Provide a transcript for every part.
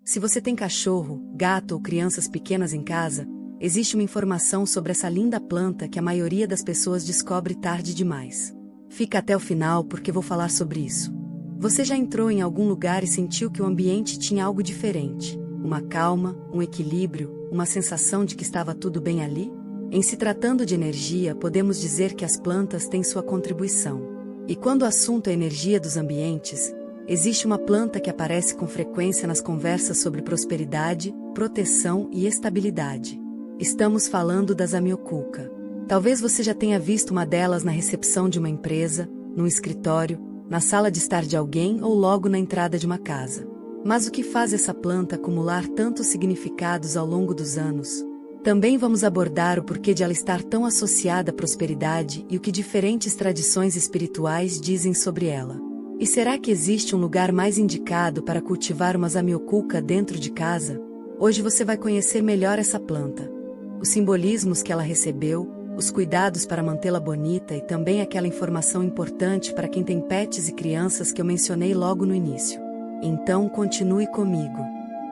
Se você tem cachorro, gato ou crianças pequenas em casa, existe uma informação sobre essa linda planta que a maioria das pessoas descobre tarde demais. Fica até o final porque vou falar sobre isso. Você já entrou em algum lugar e sentiu que o ambiente tinha algo diferente? Uma calma, um equilíbrio, uma sensação de que estava tudo bem ali? Em se tratando de energia, podemos dizer que as plantas têm sua contribuição. E quando o assunto é energia dos ambientes, existe uma planta que aparece com frequência nas conversas sobre prosperidade, proteção e estabilidade. Estamos falando das Amiocuca. Talvez você já tenha visto uma delas na recepção de uma empresa, num escritório, na sala de estar de alguém ou logo na entrada de uma casa. Mas o que faz essa planta acumular tantos significados ao longo dos anos? Também vamos abordar o porquê de ela estar tão associada à prosperidade e o que diferentes tradições espirituais dizem sobre ela. E será que existe um lugar mais indicado para cultivar umas Amiocuca dentro de casa? Hoje você vai conhecer melhor essa planta, os simbolismos que ela recebeu, os cuidados para mantê-la bonita e também aquela informação importante para quem tem pets e crianças que eu mencionei logo no início. Então continue comigo.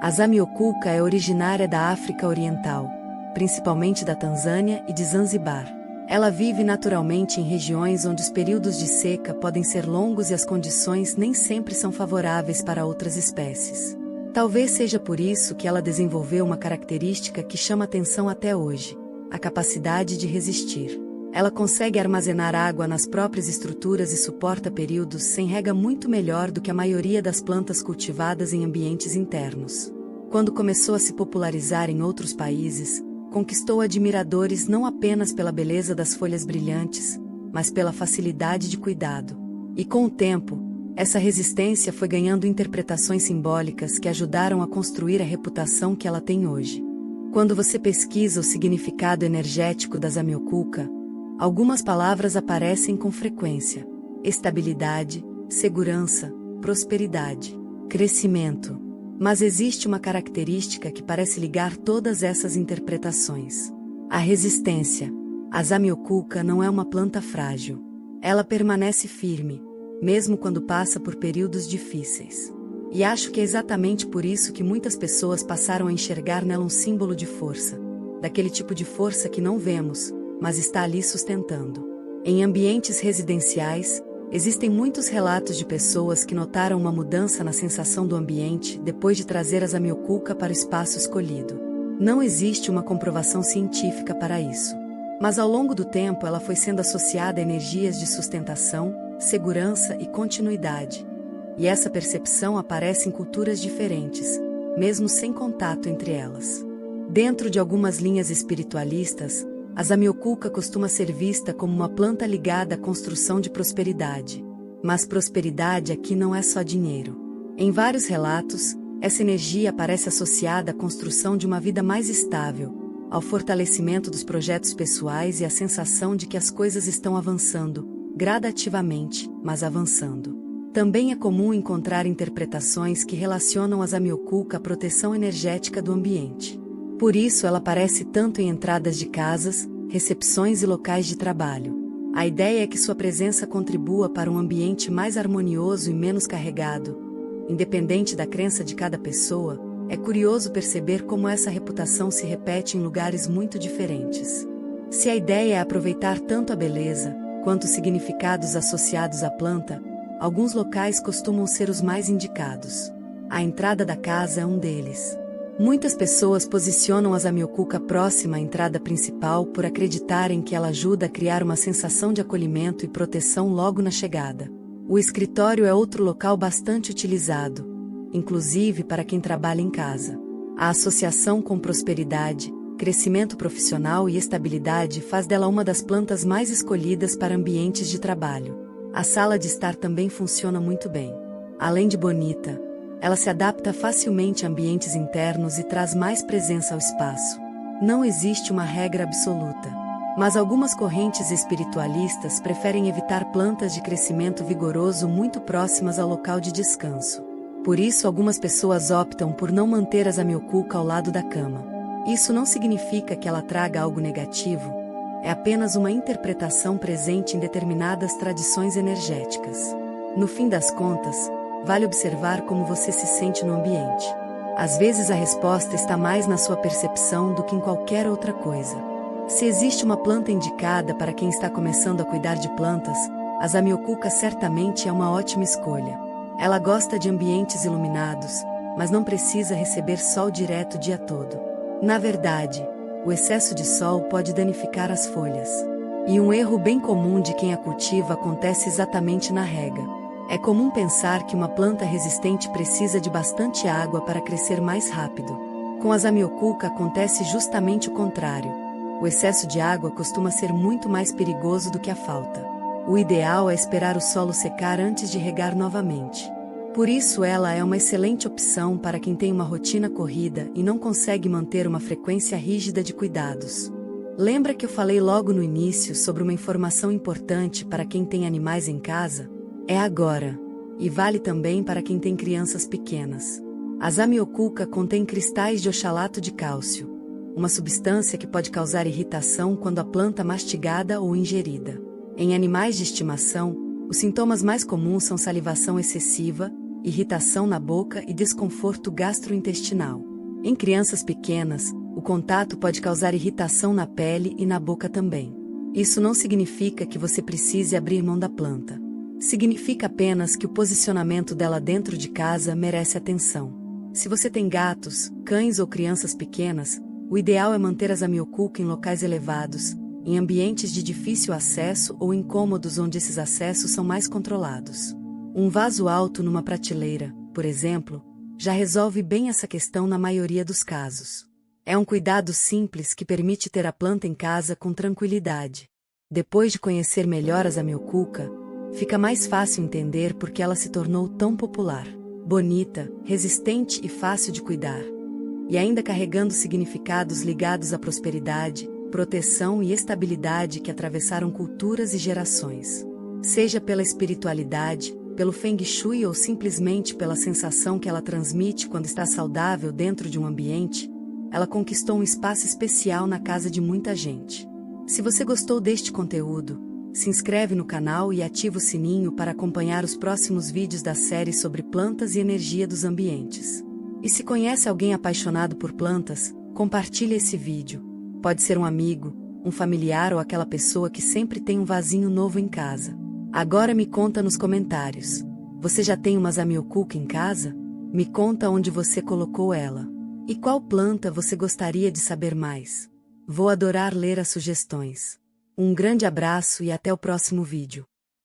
A Amiocuca é originária da África Oriental, principalmente da Tanzânia e de Zanzibar. Ela vive naturalmente em regiões onde os períodos de seca podem ser longos e as condições nem sempre são favoráveis para outras espécies. Talvez seja por isso que ela desenvolveu uma característica que chama atenção até hoje: a capacidade de resistir. Ela consegue armazenar água nas próprias estruturas e suporta períodos sem rega muito melhor do que a maioria das plantas cultivadas em ambientes internos. Quando começou a se popularizar em outros países, conquistou admiradores não apenas pela beleza das folhas brilhantes, mas pela facilidade de cuidado. E com o tempo, essa resistência foi ganhando interpretações simbólicas que ajudaram a construir a reputação que ela tem hoje. Quando você pesquisa o significado energético das Amiocuca, algumas palavras aparecem com frequência: estabilidade, segurança, prosperidade, crescimento. Mas existe uma característica que parece ligar todas essas interpretações: a resistência. A Amiocuca não é uma planta frágil. Ela permanece firme, mesmo quando passa por períodos difíceis. E acho que é exatamente por isso que muitas pessoas passaram a enxergar nela um símbolo de força, daquele tipo de força que não vemos, mas está ali sustentando. Em ambientes residenciais, existem muitos relatos de pessoas que notaram uma mudança na sensação do ambiente depois de trazer as Amiocuca para o espaço escolhido. Não existe uma comprovação científica para isso. Mas ao longo do tempo ela foi sendo associada a energias de sustentação, segurança e continuidade. E essa percepção aparece em culturas diferentes, mesmo sem contato entre elas. Dentro de algumas linhas espiritualistas, a Amiocuca costuma ser vista como uma planta ligada à construção de prosperidade. Mas prosperidade aqui não é só dinheiro. Em vários relatos, essa energia aparece associada à construção de uma vida mais estável, ao fortalecimento dos projetos pessoais e à sensação de que as coisas estão avançando, gradativamente, mas avançando. Também é comum encontrar interpretações que relacionam as Amiocuca à proteção energética do ambiente. Por isso ela aparece tanto em entradas de casas, recepções e locais de trabalho. A ideia é que sua presença contribua para um ambiente mais harmonioso e menos carregado. Independente da crença de cada pessoa, é curioso perceber como essa reputação se repete em lugares muito diferentes. Se a ideia é aproveitar tanto a beleza, quanto os significados associados à planta, alguns locais costumam ser os mais indicados. A entrada da casa é um deles. Muitas pessoas posicionam as Amiocuca próxima à entrada principal por acreditarem que ela ajuda a criar uma sensação de acolhimento e proteção logo na chegada. O escritório é outro local bastante utilizado, inclusive para quem trabalha em casa. A associação com prosperidade, crescimento profissional e estabilidade faz dela uma das plantas mais escolhidas para ambientes de trabalho. A sala de estar também funciona muito bem. Além de bonita, ela se adapta facilmente a ambientes internos e traz mais presença ao espaço. Não existe uma regra absoluta, mas algumas correntes espiritualistas preferem evitar plantas de crescimento vigoroso muito próximas ao local de descanso. Por isso algumas pessoas optam por não manter as Amiocuca ao lado da cama. Isso não significa que ela traga algo negativo, é apenas uma interpretação presente em determinadas tradições energéticas. No fim das contas, vale observar como você se sente no ambiente. Às vezes a resposta está mais na sua percepção do que em qualquer outra coisa. Se existe uma planta indicada para quem está começando a cuidar de plantas, a Zamioculca certamente é uma ótima escolha. Ela gosta de ambientes iluminados, mas não precisa receber sol direto o dia todo. Na verdade, o excesso de sol pode danificar as folhas. E um erro bem comum de quem a cultiva acontece exatamente na rega. É comum pensar que uma planta resistente precisa de bastante água para crescer mais rápido. Com a Zamioculca acontece justamente o contrário. O excesso de água costuma ser muito mais perigoso do que a falta. O ideal é esperar o solo secar antes de regar novamente. Por isso ela é uma excelente opção para quem tem uma rotina corrida e não consegue manter uma frequência rígida de cuidados. Lembra que eu falei logo no início sobre uma informação importante para quem tem animais em casa? É agora. E vale também para quem tem crianças pequenas. A Zamioculca contém cristais de oxalato de cálcio, uma substância que pode causar irritação quando a planta é mastigada ou ingerida. Em animais de estimação, os sintomas mais comuns são salivação excessiva, irritação na boca e desconforto gastrointestinal. Em crianças pequenas, o contato pode causar irritação na pele e na boca também. Isso não significa que você precise abrir mão da planta. Significa apenas que o posicionamento dela dentro de casa merece atenção. Se você tem gatos, cães ou crianças pequenas, o ideal é manter a Zamioculca em locais elevados, em ambientes de difícil acesso ou em cômodos onde esses acessos são mais controlados. Um vaso alto numa prateleira, por exemplo, já resolve bem essa questão na maioria dos casos. É um cuidado simples que permite ter a planta em casa com tranquilidade. Depois de conhecer melhor a Zamioculca, fica mais fácil entender por que ela se tornou tão popular. Bonita, resistente e fácil de cuidar. E ainda carregando significados ligados à prosperidade, proteção e estabilidade que atravessaram culturas e gerações. Seja pela espiritualidade, pelo Feng Shui ou simplesmente pela sensação que ela transmite quando está saudável dentro de um ambiente, ela conquistou um espaço especial na casa de muita gente. Se você gostou deste conteúdo, se inscreve no canal e ativa o sininho para acompanhar os próximos vídeos da série sobre plantas e energia dos ambientes. E se conhece alguém apaixonado por plantas, compartilhe esse vídeo. Pode ser um amigo, um familiar ou aquela pessoa que sempre tem um vasinho novo em casa. Agora me conta nos comentários. Você já tem uma Zamioculca em casa? Me conta onde você colocou ela. E qual planta você gostaria de saber mais? Vou adorar ler as sugestões. Um grande abraço e até o próximo vídeo.